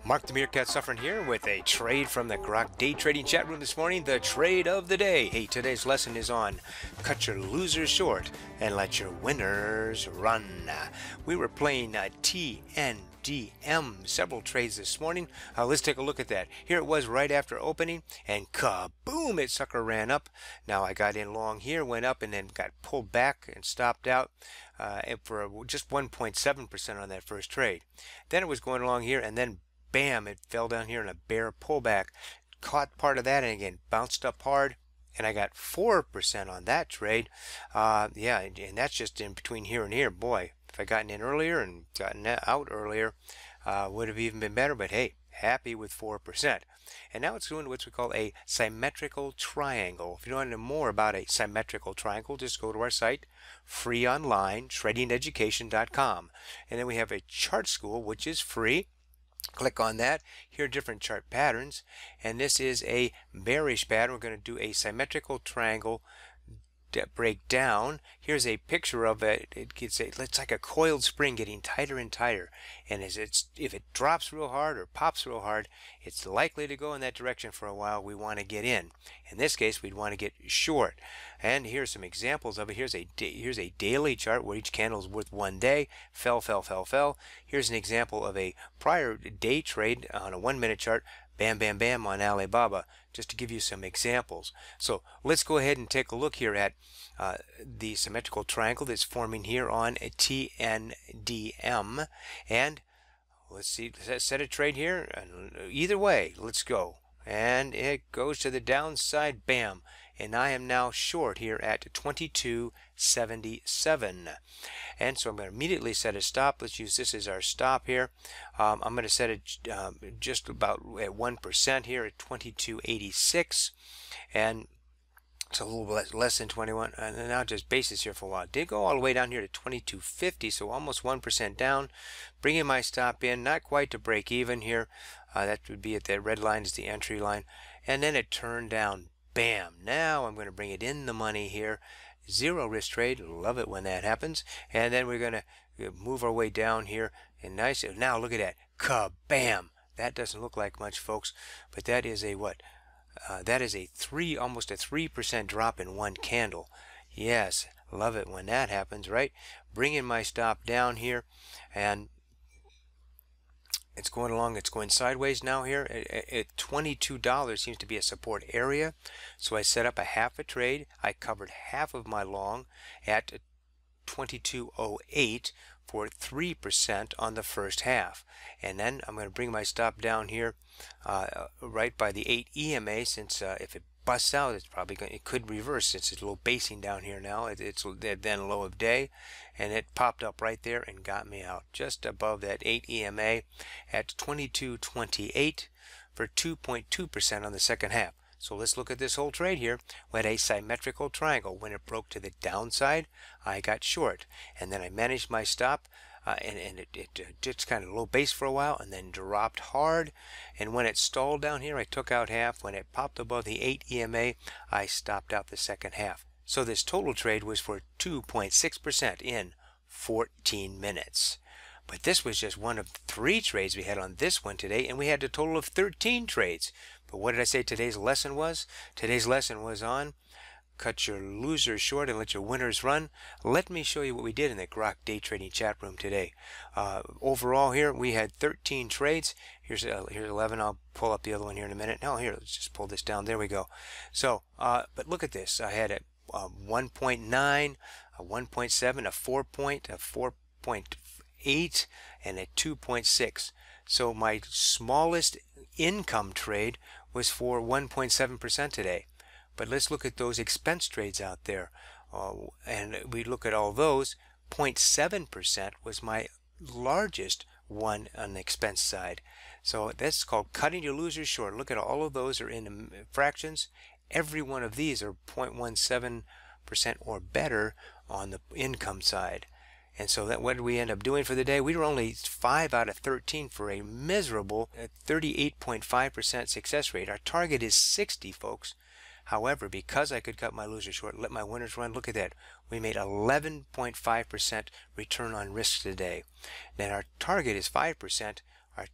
Mark the Meerkat Suffering here with a trade from the Grok day trading chat room this morning. The trade of the day. Hey, today's lesson is on cut your losers short and let your winners run. We were playing TNDM, several trades this morning. Let's take a look at that. Here it was right after opening, and kaboom, it sucker ran up. Now I got in long here, went up, and then got pulled back and stopped out for just 1.7% on that first trade. Then it was going along here, and then bam, it fell down here in a bear pullback. Caught part of that and again bounced up hard, and I got 4% on that trade. Yeah, and that's just in between here and here. Boy, if I gotten in earlier and gotten out earlier, would have even been better. But hey, happy with 4%. And now it's doing what we call a symmetrical triangle. If you want to know more about a symmetrical triangle, just go to our site, free online, tradingeducation.com. And then we have a chart school, which is free. Click on that. Here are different chart patterns, and this is a bearish pattern. We're going to do a symmetrical triangle break down. Here's a picture of it. It's like a coiled spring getting tighter and tighter, and if it drops real hard or pops real hard, it's likely to go in that direction for a while. We want to get in this case we'd want to get short, and here's some examples of it. Here's a daily chart where each candle is worth 1 day. Fell. Here's an example of a prior day trade on a 1 minute chart. Bam, bam, bam on Alibaba, just to give you some examples. So let's go ahead and take a look here at the symmetrical triangle that's forming here on a TNDM. And let's see, set a trade here. Either way, let's go. And it goes to the downside, bam. And I am now short here at 22.77. And so I'm going to immediately set a stop. Let's use this as our stop here. I'm going to set it just about at 1% here at 22.86. And it's a little bit less than 21. And now just basis here for a while. It did go all the way down here to 22.50, so almost 1% down. Bringing my stop in, not quite to break even here. That would be at the red line is the entry line. And then it turned down. Bam! Now I'm going to bring it in the money here. Zero risk trade. Love it when that happens. And then we're going to move our way down here. And nice. Now look at that. Kabam! That doesn't look like much, folks, but that is a what? That is almost a 3% drop in one candle. Yes, love it when that happens, right? Bringing my stop down here, and it's going along, it's going sideways now here. At $22 seems to be a support area. So I set up a half a trade. I covered half of my long at 22.08 for 3% on the first half. And then I'm going to bring my stop down here right by the 8 EMA, since if it busts out, it's probably it could reverse, since it's a little basing down here now. It's then low of day, and it popped up right there and got me out just above that 8 EMA at 22.28 for 2.2% on the second half. So let's look at this whole trade here. We had a symmetrical triangle. When it broke to the downside, I got short, and then I managed my stop, and it just kind of low base for a while and then dropped hard. And when it stalled down here, I took out half. When it popped above the 8 EMA, I stopped out the second half. So this total trade was for 2.6% in 14 minutes. But this was just one of 3 trades we had on this one today, and we had a total of 13 trades. But what did I say today's lesson was? Today's lesson was on cut your losers short and let your winners run. Let me show you what we did in the Grok day trading chat room today. Overall here we had 13 trades. Here's 11. I'll pull up the other one here in a minute. Now here, let's just pull this down. There we go. So, but look at this. I had a 1.9, a 1.7, a 4 point, a 4.8, and a 2.6. So my smallest income trade was for 1.7% today. But let's look at those expense trades out there. And we look at all those. 0.7% was my largest one on the expense side. So that's called cutting your losers short. Look at all of those are in fractions. Every one of these are 0.17% or better on the income side. And so that, what did we end up doing for the day? We were only 5 out of 13 for a miserable 38.5% success rate. Our target is 60, folks. However, because I could cut my losers short, let my winners run, look at that. We made 11.5% return on risk today. Then our target is 5%. Our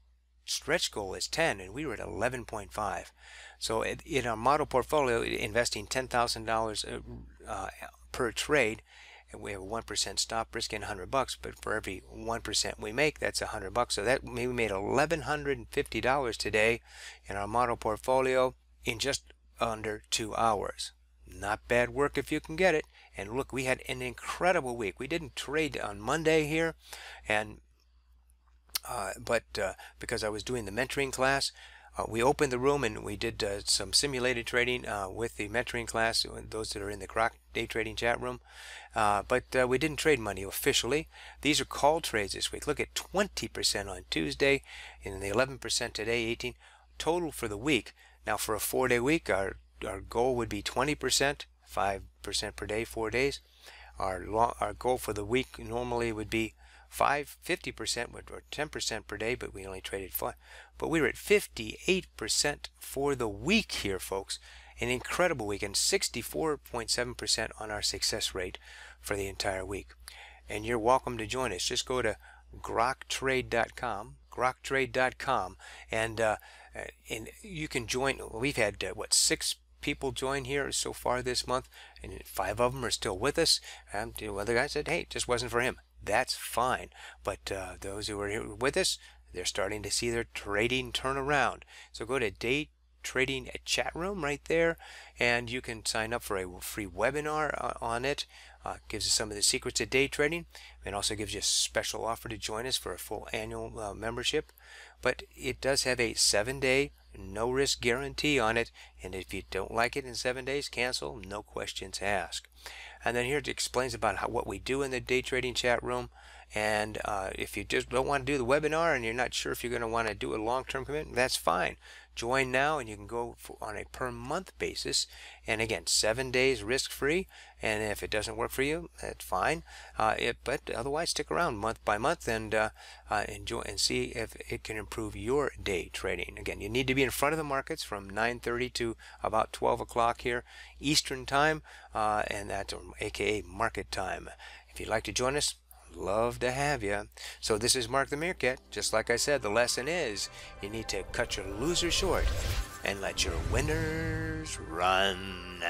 stretch goal is 10, and we were at 11.5. So in our model portfolio, investing $10,000 per trade, and we have a 1% stop risk in $100, but for every 1% we make, that's $100. So that we made $1,150 today in our model portfolio in just under 2 hours. Not bad work if you can get it. And look, we had an incredible week. We didn't trade on Monday here, and but because I was doing the mentoring class, we opened the room and we did some simulated trading with the mentoring class, those that are in the Grok day trading chat room. But we didn't trade money officially. These are call trades this week. Look at 20% on Tuesday, and the 11% today, 18 total for the week. Now for a 4-day week, our goal would be 20%, 5% per day, 4 days. Our goal for the week normally would be 50% or 10% per day, but we only traded 5. But we were at 58% for the week here, folks. An incredible week, and 64.7% on our success rate for the entire week. And you're welcome to join us. Just go to groktrade.com, and you can join. We've had what, 6 people join here so far this month, and 5 of them are still with us. And the other guy said, hey, it just wasn't for him. That's fine. But those who are here with us, they're starting to see their trading turn around. So go to day trading chat room right there, and you can sign up for a free webinar on it. Gives us some of the secrets of day trading, and also gives you a special offer to join us for a full annual membership. But it does have a 7-day no risk guarantee on it, and if you don't like it in 7 days, cancel, no questions asked. And then here it explains about what we do in the day trading chat room. And if you just don't want to do the webinar and you're not sure if you're going to want to do a long-term commitment, that's fine. Join now, and you can go on a per month basis, and again, 7 days risk-free. And if it doesn't work for you, that's fine. But otherwise, stick around month by month and enjoy and see if it can improve your day trading. Again, you need to be in front of the markets from 9:30 to about 12 o'clock here Eastern time, and that's aka market time. If you'd like to join us, love to have you. So this is Mark the Meerkat. Just like I said, the lesson is you need to cut your losers short and let your winners run.